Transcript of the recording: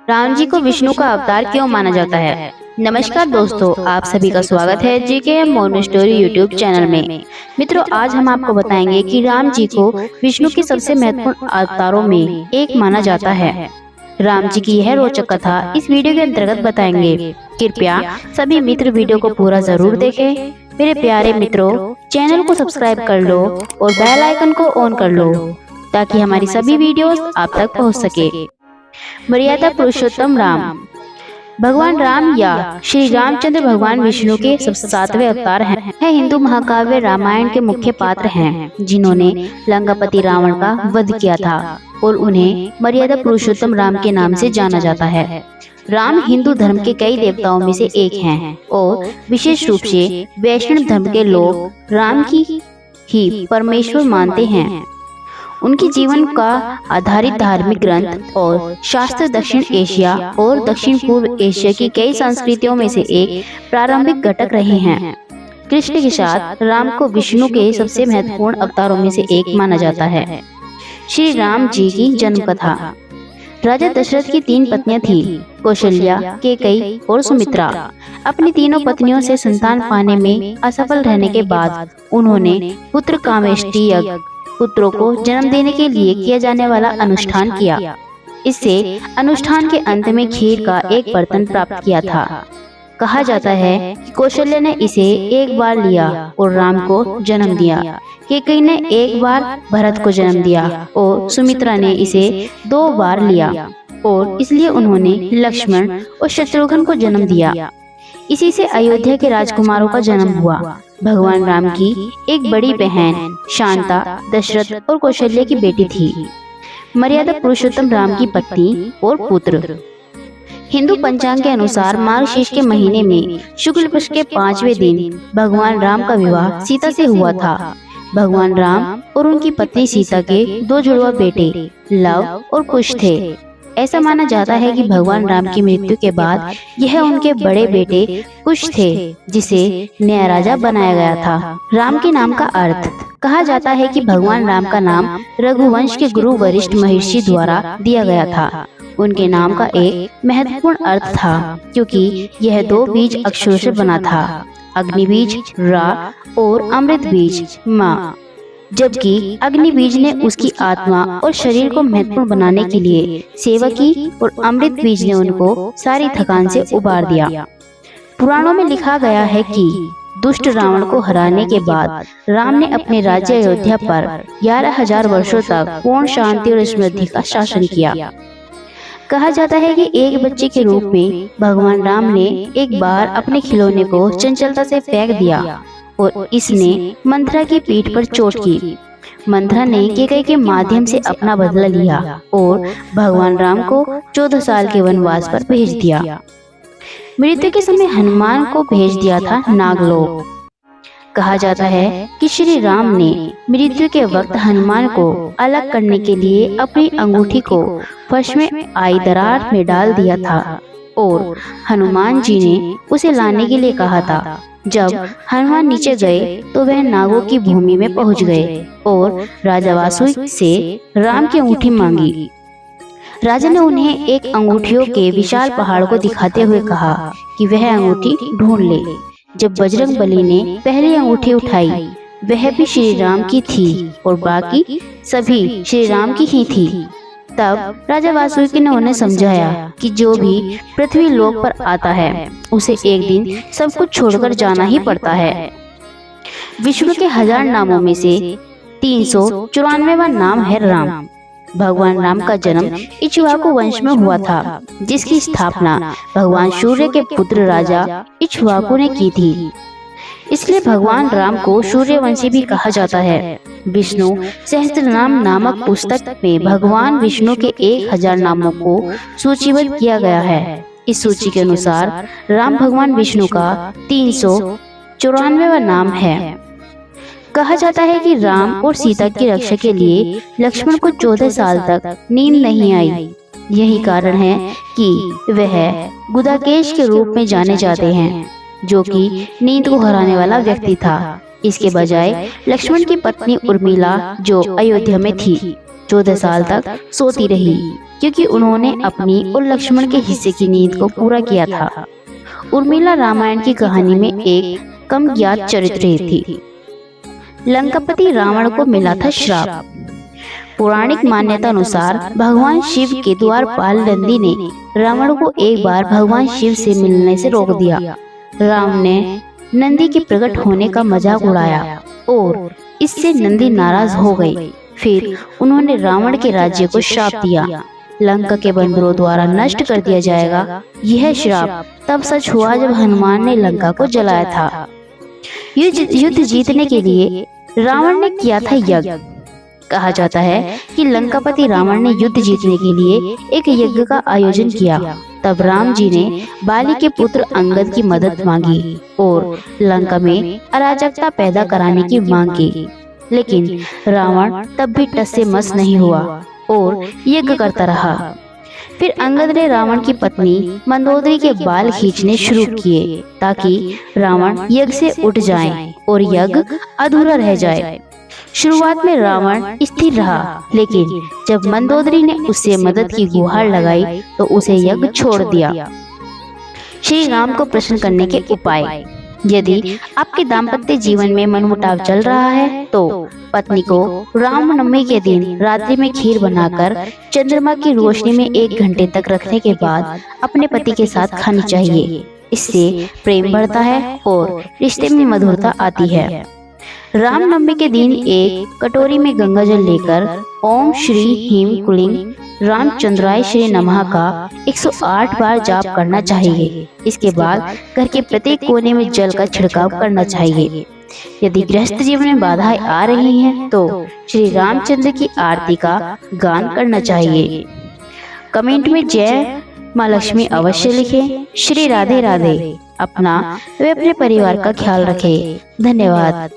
राम जी को विष्णु का अवतार क्यों माना जाता है? नमस्कार दोस्तों, आप सभी का स्वागत है JKM Monu story YouTube channel में। मित्रों, आज हम आपको बताएंगे कि राम जी को विष्णु के सबसे महत्वपूर्ण अवतारों में एक माना जाता है। राम जी की यह रोचक कथा इस वीडियो के अंतर्गत बताएंगे। कृपया सभी मित्र वीडियो को पूरा जरूर देखें। मेरे प्यारे मित्रों, चैनल को सब्सक्राइब कर लो और बेल आइकन को ऑन कर लो ताकि हमारी सभी वीडियोस आप तक पहुंच सके। मर्यादा पुरुषोत्तम राम। भगवान राम या श्री रामचंद्र भगवान विष्णु के 7वें अवतार हैं। हिंदू महाकाव्य रामायण के मुख्य पात्र हैं, जिन्होंने लंकापति रावण का वध किया था और उन्हें मर्यादा पुरुषोत्तम राम के नाम से जाना जाता है। राम हिंदू धर्म के कई देवताओं में से एक हैं और विशेष रूप से वैष्णव धर्म के लोग राम की ही परमेश्वर मानते हैं। उनके जीवन का आधारित धार्मिक ग्रंथ और शास्त्र दक्षिण एशिया और दक्षिण पूर्व एशिया की कई संस्कृतियों में से एक प्रारंभिक घटक रहे हैं। कृष्ण के साथ राम को विष्णु के सबसे महत्वपूर्ण अवतारों में से एक माना जाता है। श्री राम जी की जन्म कथा। राजा दशरथ की 3 पत्नियां थीं, कौशल्या, केकई और सुमित्रा। अपनी तीनों पत्नियों से संतान पाने में असफल रहने के बाद उन्होंने पुत्र कामेष्टि यज्ञ, पुत्रों को जन्म देने के लिए किया जाने वाला अनुष्ठान किया। इससे अनुष्ठान के अंत में खीर का एक बर्तन प्राप्त किया था। कहा जाता है कि कौशल्या ने इसे एक बार लिया और राम को जन्म दिया, कैकेयी ने एक बार भरत को जन्म दिया और सुमित्रा ने इसे 2 बार लिया और इसलिए उन्होंने लक्ष्मण और शत्रुघ्न को जन्म दिया। इसी से अयोध्या के राजकुमारों का जन्म हुआ। भगवान राम की एक बड़ी बहन शांता दशरथ और कौशल्या की बेटी थी। मर्यादा पुरुषोत्तम राम की पत्नी और पुत्र। हिंदू पंचांग के अनुसार मार्गशीर्ष के महीने में शुक्ल पक्ष के 5वें दिन भगवान राम का विवाह सीता से हुआ था। भगवान राम और उनकी पत्नी सीता के 2 जुड़वा बेटे लव और कुश थे। ऐसा माना जाता है कि भगवान राम की मृत्यु के बाद यह उनके बड़े बेटे कुश थे, जिसे नया राजा बनाया गया था। राम के नाम का अर्थ। कहा जाता है कि भगवान राम का नाम रघुवंश के गुरु वशिष्ठ महर्षि द्वारा दिया गया था। उनके नाम का एक महत्वपूर्ण अर्थ था, क्योंकि यह 2 बीज अक्षरों से बना था, अग्नि बीज रा और अमृत बीज माँ। जबकि अग्नि बीज ने उसकी आत्मा और शरीर को महत्वपूर्ण बनाने के लिए सेवा की और अमृत बीज ने उनको सारी थकान से उबार दिया। पुराणों में लिखा गया है कि दुष्ट रावण को हराने के बाद राम ने अपने राज्य अयोध्या पर 11,000 वर्षों तक पूर्ण शांति और समृद्धि का शासन किया। कहा जाता है कि एक बच्चे के रूप में भगवान राम ने एक बार अपने खिलौने को चंचलता से फेंक दिया और इसने मंथरा की पीठ पर चोट की। मंथरा ने कैकेयी के माध्यम से अपना बदला लिया और भगवान राम को 14 साल के वनवास पर भेज दिया। मृत्यु के समय हनुमान को भेज दिया था नागलोक। कहा जाता है कि श्री राम ने मृत्यु के वक्त हनुमान को अलग करने के लिए अपनी अंगूठी को फर्श में आई दरार में डाल दिया था और हनुमान जी ने उसे लाने के लिए कहा था। जब हनुमान नीचे गए तो वह नागों की भूमि में पहुंच गए और राजा वासुकि से राम की अंगूठी मांगी। राजा ने उन्हें एक अंगूठियों के विशाल पहाड़ को दिखाते हुए कहा कि वह अंगूठी ढूंढ ले। जब बजरंगबली ने पहली अंगूठी उठाई, वह भी श्री राम की थी और बाकी सभी श्री राम की ही थी। तब राजा वासुकि ने उन्हें समझाया कि जो भी पृथ्वी लोक पर आता है उसे एक दिन सब कुछ छोड़कर जाना ही पड़ता है। विष्णु के 1000 नामों में से 394वां नाम है राम। भगवान राम का जन्म इक्ष्वाकु वंश में हुआ था, जिसकी स्थापना भगवान सूर्य के पुत्र राजा इक्ष्वाकु ने की थी। इसलिए भगवान राम को सूर्यवंशी भी कहा जाता है। विष्णु सहस्त्रनाम नामक पुस्तक में भगवान विष्णु के 1000 नामों को सूचीबद्ध किया गया है। इस सूची के अनुसार राम भगवान विष्णु का 394वां नाम है। कहा जाता है कि राम और सीता की रक्षा के लिए लक्ष्मण को 14 साल तक नींद नहीं आई। यही कारण है कि वह गुदाकेश के रूप में जाने जाते हैं, जो कि नींद को हराने वाला व्यक्ति था। इसके बजाय लक्ष्मण की पत्नी उर्मिला जो अयोध्या में थी, 14 साल तक सोती रही, क्योंकि उन्होंने अपनी और लक्ष्मण के हिस्से की नींद को पूरा किया था। उर्मिला रामायण की कहानी में एक कम ज्ञात चरित्र थी। लंकापति रावण को मिला था श्राप। पौराणिक मान्यता अनुसार भगवान शिव के द्वारपाल नंदी ने रावण को एक बार भगवान शिव से मिलने से रोक दिया। राम ने नंदी के प्रकट होने का मजाक उड़ाया और इससे नंदी नाराज हो गई। फिर उन्होंने रावण के राज्य को श्राप दिया, लंका के बंदरों द्वारा नष्ट कर दिया जाएगा। यह श्राप तब सच हुआ जब हनुमान ने लंका को जलाया था। युद्ध जीतने के लिए रावण ने किया था यज्ञ। कहा जाता है कि लंकापति रावण ने युद्ध जीतने के लिए एक यज्ञ का आयोजन किया। तब राम जी ने बाली के पुत्र अंगद की मदद मांगी और लंका में अराजकता पैदा कराने की मांग की। लेकिन रावण तब भी टस से मस नहीं हुआ और यज्ञ करता रहा। फिर अंगद ने रावण की पत्नी मंदोदरी के बाल खींचने शुरू किए ताकि रावण यज्ञ से उठ जाए और यज्ञ अधूरा रह जाए। शुरुआत में रावण स्थिर रहा, लेकिन जब मंदोदरी ने उससे मदद की गुहार लगाई तो उसे यज्ञ छोड़ दिया। श्री राम को प्रसन्न करने के उपाय। यदि आपके दाम्पत्य जीवन में मनमुटाव चल रहा है तो पत्नी को रामनवमी के दिन रात्रि में खीर बनाकर चंद्रमा की रोशनी में 1 घंटे तक रखने के बाद अपने पति के साथ खानी चाहिए। इससे प्रेम बढ़ता है और रिश्ते में मधुरता आती है। रामनवमी के दिन एक कटोरी में गंगा जल लेकर ओम श्री ह्रीं क्लीं रामचंद्राय श्री नमः का 108 बार जाप करना चाहिए। इसके बाद घर के प्रत्येक कोने में जल का छिड़काव करना चाहिए। यदि गृहस्थ जीवन में बाधाएं आ रही हैं तो श्री रामचंद्र की आरती का गान करना चाहिए। कमेंट में जय माँ लक्ष्मी अवश्य लिखें। श्री राधे राधे। अपना व अपने परिवार का ख्याल रखें। धन्यवाद।